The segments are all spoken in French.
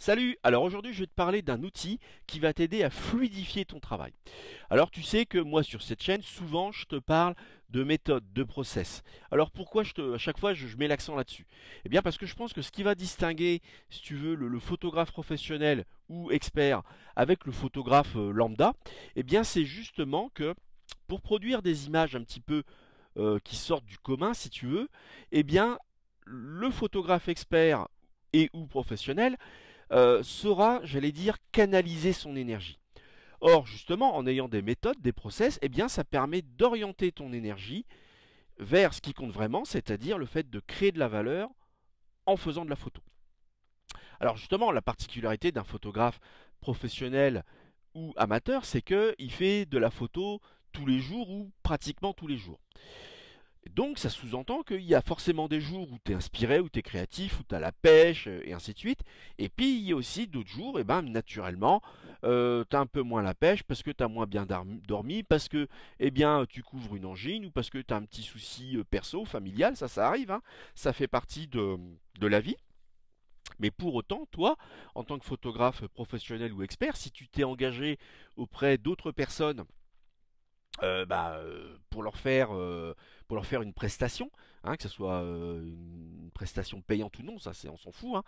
Salut, alors aujourd'hui je vais te parler d'un outil qui va t'aider à fluidifier ton travail. Alors tu sais que moi sur cette chaîne, souvent je te parle de méthode, de process. Alors pourquoi à chaque fois je mets l'accent là-dessus? Eh bien parce que je pense que ce qui va distinguer, si tu veux, le photographe professionnel ou expert avec le photographe lambda, eh bien c'est justement que pour produire des images un petit peu qui sortent du commun, si tu veux, eh bien le photographe expert et ou professionnel saura, j'allais dire, canaliser son énergie. Or, justement, en ayant des méthodes, des process, eh bien, ça permet d'orienter ton énergie vers ce qui compte vraiment, c'est-à-dire le fait de créer de la valeur en faisant de la photo. Alors, justement, la particularité d'un photographe professionnel ou amateur, c'est qu'il fait de la photo tous les jours ou pratiquement tous les jours. Donc ça sous-entend qu'il y a forcément des jours où tu es inspiré, où tu es créatif, où tu as la pêche, et ainsi de suite. Et puis il y a aussi d'autres jours, et ben naturellement, tu as un peu moins la pêche parce que tu as moins bien dormi, parce que eh bien, tu couvres une angine, ou parce que tu as un petit souci perso, familial, ça arrive, hein. Ça fait partie de la vie. Mais pour autant, toi, en tant que photographe professionnel ou expert, si tu t'es engagé auprès d'autres personnes pour leur faire une prestation, hein, que ce soit une prestation payante ou non, ça c'est on s'en fout, hein,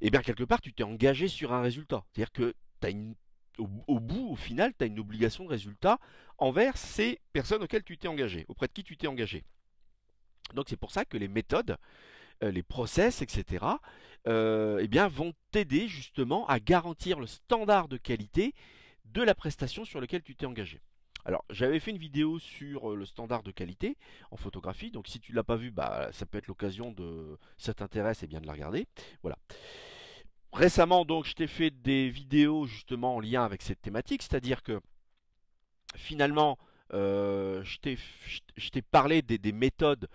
et bien quelque part tu t'es engagé sur un résultat. C'est-à-dire que t'as au bout, au final, tu as une obligation de résultat envers ces personnes auxquelles tu t'es engagé, auprès de qui tu t'es engagé. Donc c'est pour ça que les méthodes, les process, etc., eh bien, vont t'aider justement à garantir le standard de qualité de la prestation sur laquelle tu t'es engagé. Alors, j'avais fait une vidéo sur le standard de qualité en photographie, donc si tu l'as pas vu, bah, ça peut être l'occasion de, si ça t'intéresse, et bien de la regarder. Voilà. Récemment, donc, je t'ai fait des vidéos justement en lien avec cette thématique, c'est-à-dire que finalement, je t'ai parlé des méthodes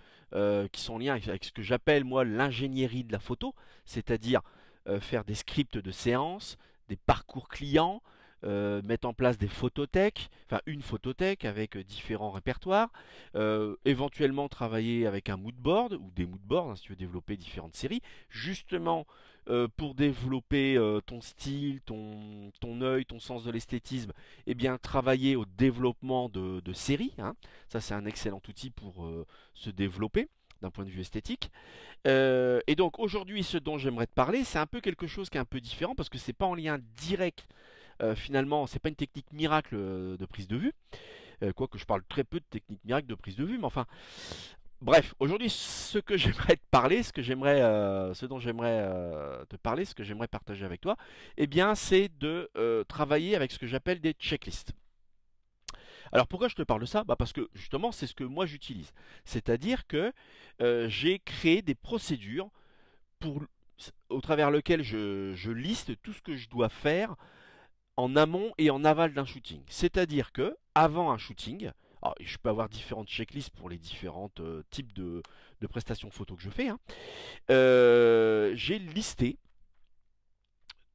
qui sont en lien avec ce que j'appelle moi l'ingénierie de la photo, c'est-à-dire faire des scripts de séance, des parcours clients, mettre en place des photothèques, enfin une photothèque avec différents répertoires, éventuellement travailler avec un moodboard ou des moodboards hein, si tu veux développer différentes séries, justement pour développer ton style, ton œil, ton sens de l'esthétisme, eh bien travailler au développement de séries, hein. Ça c'est un excellent outil pour se développer d'un point de vue esthétique. Et donc aujourd'hui, ce dont j'aimerais te parler, c'est un peu quelque chose qui est un peu différent parce que c'est pas en lien direct. Finalement, c'est pas une technique miracle de prise de vue, quoique je parle très peu de technique miracle de prise de vue, mais enfin, bref, aujourd'hui, ce que j'aimerais te parler, ce dont j'aimerais te parler, ce que j'aimerais partager avec toi, eh bien, c'est de travailler avec ce que j'appelle des checklists. Alors pourquoi je te parle de ça? Bah parce que justement c'est ce que moi j'utilise. C'est-à-dire que j'ai créé des procédures pour, au travers lesquelles je liste tout ce que je dois faire en amont et en aval d'un shooting. C'est-à-dire que avant un shooting, alors, je peux avoir différentes checklists pour les différents types de prestations photo que je fais, hein, j'ai listé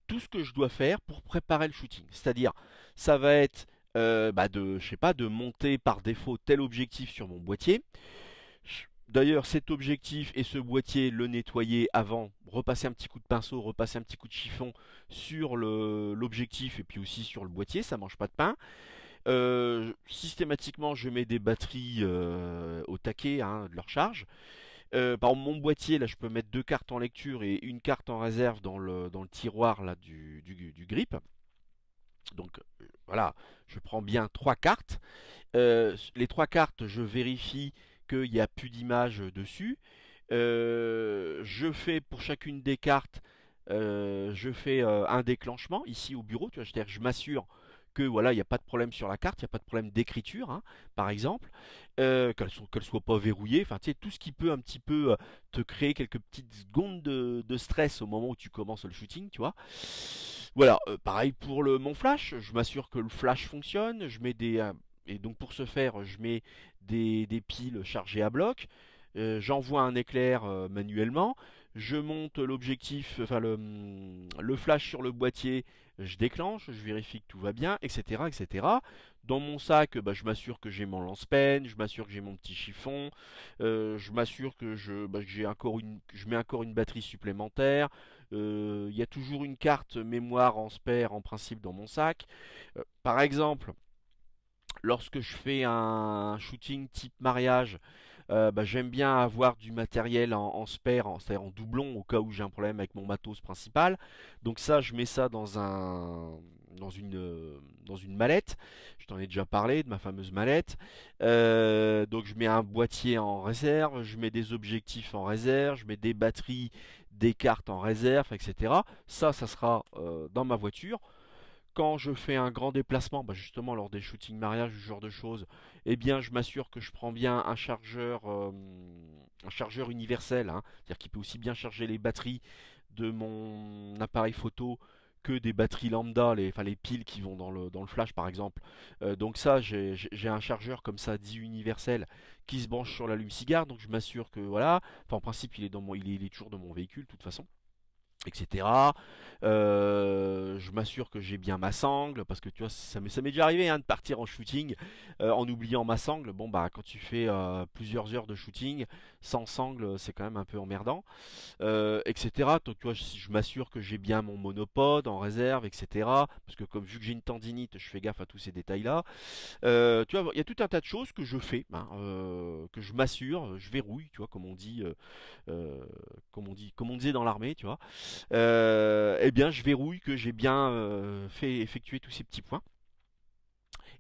tout ce que je dois faire pour préparer le shooting. C'est-à-dire, ça va être je sais pas, de monter par défaut tel objectif sur mon boîtier. D'ailleurs, cet objectif et ce boîtier, le nettoyer avant, repasser un petit coup de pinceau, repasser un petit coup de chiffon sur l'objectif et puis aussi sur le boîtier, ça mange pas de pain. Systématiquement, je mets des batteries au taquet hein, de leur charge. Par exemple, mon boîtier, là, je peux mettre deux cartes en lecture et une carte en réserve dans le tiroir là, du grip. Donc voilà, je prends bien trois cartes. Les trois cartes, je vérifie qu'il n'y a plus d'image dessus. Je fais pour chacune des cartes, je fais un déclenchement ici au bureau. Tu vois, c'est-à-dire que je m'assure que voilà, il n'y a pas de problème sur la carte, il n'y a pas de problème d'écriture, hein, par exemple, qu'elle soit pas verrouillée. Enfin, tu sais, tout ce qui peut un petit peu te créer quelques petites secondes de stress au moment où tu commences le shooting, tu vois. Voilà, pareil pour mon flash, je m'assure que le flash fonctionne, et donc pour ce faire, je mets des piles chargées à bloc, j'envoie un éclair manuellement, je monte l'objectif, enfin le flash sur le boîtier, je déclenche, je vérifie que tout va bien, etc., etc. Dans mon sac, bah, je m'assure que j'ai mon lance-penne, je m'assure que j'ai mon petit chiffon, je m'assure que que je mets encore une batterie supplémentaire, Il y a toujours une carte mémoire en spare en principe dans mon sac. Par exemple, lorsque je fais un shooting type mariage, bah, j'aime bien avoir du matériel en spare, c'est-à-dire en doublon, au cas où j'ai un problème avec mon matos principal. Donc ça, je mets ça dans une mallette. Je t'en ai déjà parlé de ma fameuse mallette. Donc je mets un boîtier en réserve, je mets des objectifs en réserve, je mets des batteries, des cartes en réserve, etc. Ça sera dans ma voiture. Quand je fais un grand déplacement, bah justement lors des shootings mariage, ce genre de choses, eh bien je m'assure que je prends bien un chargeur universel, hein, c'est-à-dire qu'il peut aussi bien charger les batteries de mon appareil photo que des batteries lambda, enfin, les piles qui vont dans le flash par exemple. Donc ça, j'ai un chargeur comme ça dit universel qui se branche sur l'allume-cigare, donc je m'assure que voilà, enfin en principe il est toujours dans mon véhicule de toute façon, etc. Je m'assure que j'ai bien ma sangle, parce que tu vois, ça m'est déjà arrivé, hein, de partir en shooting en oubliant ma sangle. Bon, bah, quand tu fais plusieurs heures de shooting sans sangle, c'est quand même un peu emmerdant, etc. Donc, tu vois, je m'assure que j'ai bien mon monopode en réserve, etc. Parce que comme vu que j'ai une tendinite, je fais gaffe à tous ces détails-là. Tu vois, il y a tout un tas de choses que je fais, hein, que je m'assure, je verrouille, tu vois, euh, comme on disait dans l'armée, tu vois. Eh bien, je verrouille que j'ai bien fait effectuer tous ces petits points.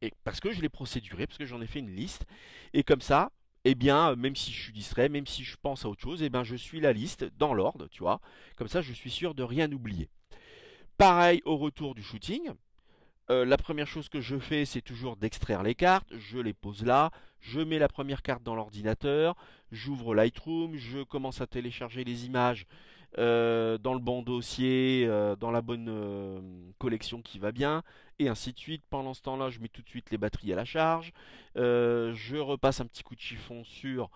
Et parce que je l'ai procéduré, parce que j'en ai fait une liste. Et comme ça, eh bien, même si je suis distrait, même si je pense à autre chose, eh bien, je suis la liste dans l'ordre, tu vois. Comme ça, je suis sûr de rien oublier. Pareil au retour du shooting. La première chose que je fais, c'est toujours d'extraire les cartes. Je les pose là. Je mets la première carte dans l'ordinateur. J'ouvre Lightroom. Je commence à télécharger les images dans le bon dossier, dans la bonne collection qui va bien, et ainsi de suite. Pendant ce temps-là, je mets tout de suite les batteries à la charge. Je repasse un petit coup de chiffon sur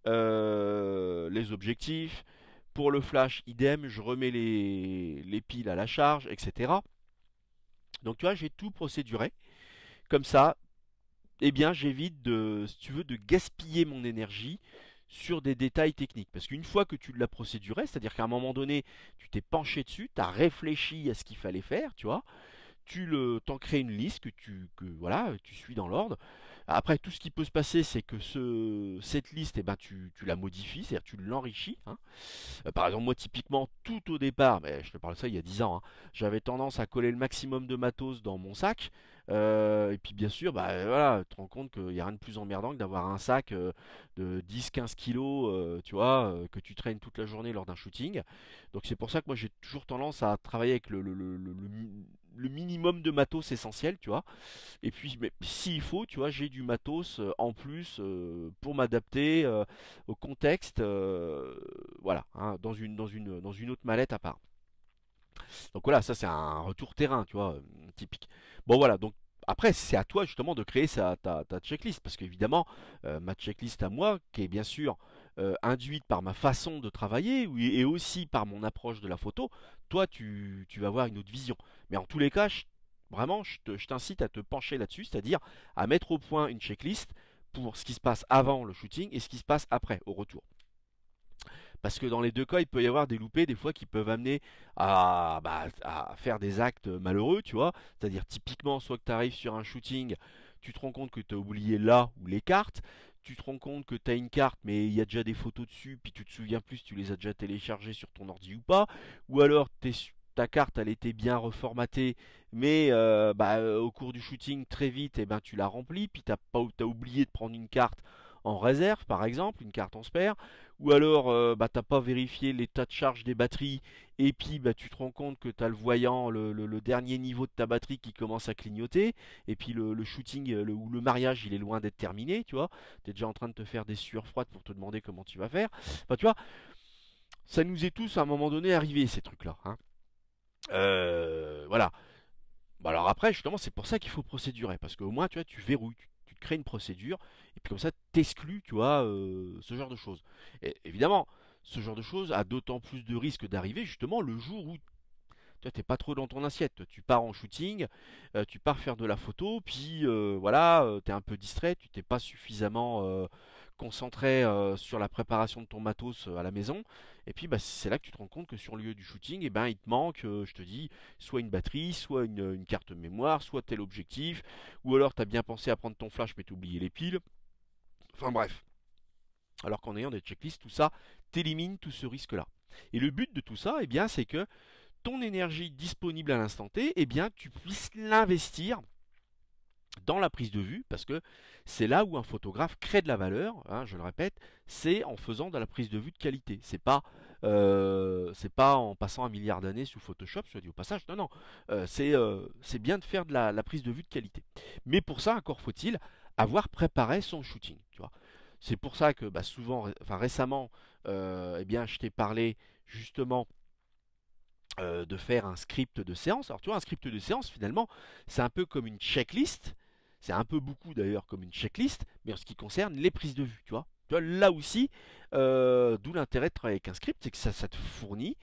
les objectifs. Pour le flash, idem, je remets les piles à la charge, etc. Donc tu vois, j'ai tout procéduré. Comme ça, eh bien, j'évite de, si tu veux, de gaspiller mon énergie sur des détails techniques. Parce qu'une fois que tu l'as procéduré, c'est-à-dire qu'à un moment donné, tu t'es penché dessus, tu as réfléchi à ce qu'il fallait faire, tu vois, t'en crées une liste voilà, tu suis dans l'ordre. Après, tout ce qui peut se passer, c'est que cette liste, eh ben, tu la modifies, c'est-à-dire tu l'enrichis, hein. Par exemple, moi, typiquement, tout au départ, mais je te parle de ça il y a 10 ans, hein, j'avais tendance à coller le maximum de matos dans mon sac. Et puis, bien sûr, bah, voilà, tu te rends compte qu'il n'y a rien de plus emmerdant que d'avoir un sac de 10-15 kilos, tu vois, que tu traînes toute la journée lors d'un shooting. Donc, c'est pour ça que moi, j'ai toujours tendance à travailler avec le minimum de matos essentiel, tu vois. Et puis, mais s'il faut, tu vois, j'ai du matos en plus pour m'adapter au contexte, voilà, hein, dans une autre mallette à part. Donc voilà, ça c'est un retour terrain, tu vois, typique. Bon voilà, donc après c'est à toi justement de créer ta checklist, parce qu'évidemment, ma checklist à moi, qui est bien sûr induite par ma façon de travailler, oui, et aussi par mon approche de la photo, toi tu vas avoir une autre vision. Mais en tous les cas, vraiment, je t'incite à te pencher là-dessus, c'est-à-dire à mettre au point une checklist pour ce qui se passe avant le shooting et ce qui se passe après, au retour. Parce que dans les deux cas, il peut y avoir des loupés, des fois, qui peuvent amener à faire des actes malheureux, tu vois. C'est-à-dire, typiquement, soit que tu arrives sur un shooting, tu te rends compte que tu as oublié là ou les cartes, tu te rends compte que tu as une carte, mais il y a déjà des photos dessus, puis tu te souviens plus si tu les as déjà téléchargées sur ton ordi ou pas. Ou alors, ta carte, elle était bien reformatée, mais au cours du shooting, très vite, eh ben, tu l'as remplie, puis t'as oublié de prendre une carte en réserve, par exemple, une carte en spare. Ou alors t'as pas vérifié l'état de charge des batteries, et puis bah, tu te rends compte que tu as le voyant, le dernier niveau de ta batterie qui commence à clignoter, et puis le shooting ou le mariage il est loin d'être terminé, tu vois, tu es déjà en train de te faire des sueurs froides pour te demander comment tu vas faire. Enfin tu vois, ça nous est tous à un moment donné arrivé ces trucs-là, hein. Voilà. Bah alors après, justement, c'est pour ça qu'il faut procédurer, parce qu'au moins, tu vois, tu verrouilles, tu te crées une procédure, et puis comme ça, t'exclus, tu vois, ce genre de choses. Et évidemment, ce genre de choses a d'autant plus de risques d'arriver, justement, le jour où tu n'es pas trop dans ton assiette. Toi, tu pars en shooting, tu pars faire de la photo, puis voilà, tu es un peu distrait, tu t'es pas suffisamment concentrer sur la préparation de ton matos à la maison. Et puis bah, c'est là que tu te rends compte que sur le lieu du shooting, eh ben, il te manque, je te dis, soit une batterie, soit une carte mémoire, soit tel objectif, ou alors tu as bien pensé à prendre ton flash mais t'as oublié les piles. Enfin bref. Alors qu'en ayant des checklists, tout ça t'élimine tout ce risque-là. Et le but de tout ça, eh bien, c'est que ton énergie disponible à l'instant T, eh bien, tu puisses l'investir dans la prise de vue, parce que c'est là où un photographe crée de la valeur, hein, je le répète, c'est en faisant de la prise de vue de qualité. C'est pas en passant 1 milliard d'années sous Photoshop, soit dit au passage, non, non, c'est bien de faire de la prise de vue de qualité. Mais pour ça, encore faut-il avoir préparé son shooting, tu vois. C'est pour ça que bah, souvent, enfin récemment, eh bien, je t'ai parlé justement de faire un script de séance. Alors tu vois, un script de séance, finalement, c'est un peu comme une checklist. C'est un peu beaucoup d'ailleurs comme une checklist, mais en ce qui concerne les prises de vue, tu vois. Tu vois, là aussi, d'où l'intérêt de travailler avec un script, c'est que ça te fournit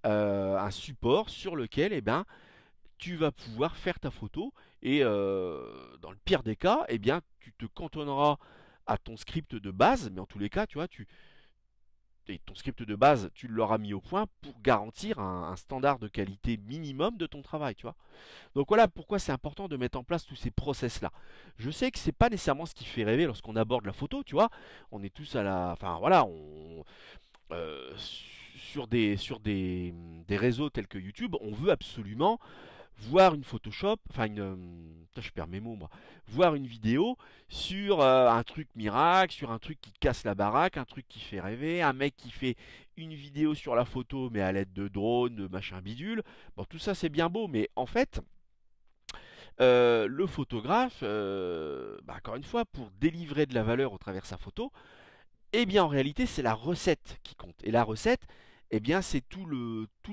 un support sur lequel, eh ben, tu vas pouvoir faire ta photo et dans le pire des cas, eh bien, tu te cantonneras à ton script de base, mais en tous les cas, tu vois, et ton script de base, tu l'auras mis au point pour garantir un standard de qualité minimum de ton travail, tu vois. Donc voilà pourquoi c'est important de mettre en place tous ces process-là. Je sais que c'est pas nécessairement ce qui fait rêver lorsqu'on aborde la photo, tu vois. On est tous à la, enfin voilà, sur des réseaux tels que YouTube, on veut absolument voir une Photoshop, enfin putain, je perds mes mots moi, voir une vidéo sur un truc miracle, sur un truc qui casse la baraque, un truc qui fait rêver, un mec qui fait une vidéo sur la photo mais à l'aide de drone, de machin bidule. Bon, tout ça c'est bien beau, mais en fait, le photographe, bah, encore une fois, pour délivrer de la valeur au travers de sa photo, eh bien en réalité c'est la recette qui compte. Et la recette, eh bien c'est tous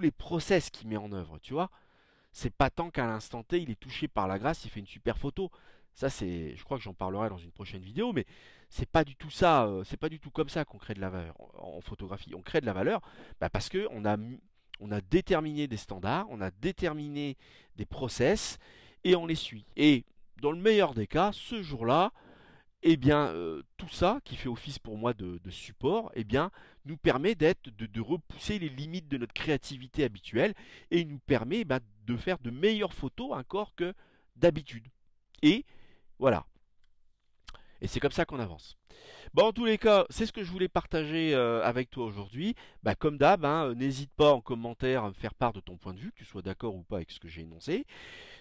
les process qu'il met en œuvre, tu vois. C'est pas tant qu'à l'instant T, il est touché par la grâce, il fait une super photo. Ça, c'est, je crois que j'en parlerai dans une prochaine vidéo, mais c'est pas du tout ça, c'est pas du tout comme ça qu'on crée de la valeur en photographie. On crée de la valeur bah, parce que on a déterminé des standards, on a déterminé des process et on les suit. Et dans le meilleur des cas, ce jour-là, eh bien, tout ça qui fait office pour moi de support, eh bien, nous permet de repousser les limites de notre créativité habituelle et nous permet bah, de faire de meilleures photos encore que d'habitude. Et voilà. Et c'est comme ça qu'on avance. Bon, en tous les cas, c'est ce que je voulais partager avec toi aujourd'hui. Bah, comme d'hab, hein, n'hésite pas en commentaire à me faire part de ton point de vue, que tu sois d'accord ou pas avec ce que j'ai énoncé.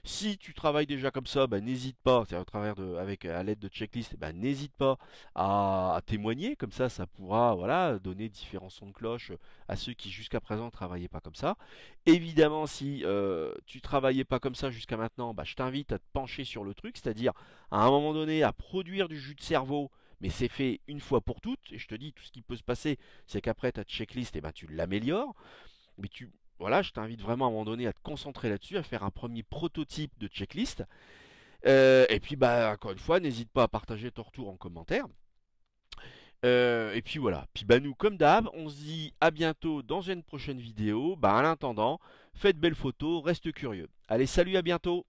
Si tu travailles déjà comme ça, bah, n'hésite pas, c'est à travers avec à l'aide de checklist, bah, n'hésite pas à témoigner, comme ça pourra voilà, donner différents sons de cloche à ceux qui jusqu'à présent ne travaillaient pas comme ça. Évidemment, si tu travaillais pas comme ça jusqu'à maintenant, bah, je t'invite à te pencher sur le truc, c'est-à-dire à un moment donné à produire du jus de cerveau, mais c'est fait une fois pour toutes, et je te dis, tout ce qui peut se passer, c'est qu'après ta checklist, et ben, tu l'améliores, mais voilà, je t'invite vraiment à un moment donné à te concentrer là-dessus, à faire un premier prototype de checklist. Et puis, bah, encore une fois, n'hésite pas à partager ton retour en commentaire. Et puis voilà. Puis bah nous, comme d'hab, on se dit à bientôt dans une prochaine vidéo. Bah, en attendant, faites belles photos, reste curieux. Allez, salut, à bientôt.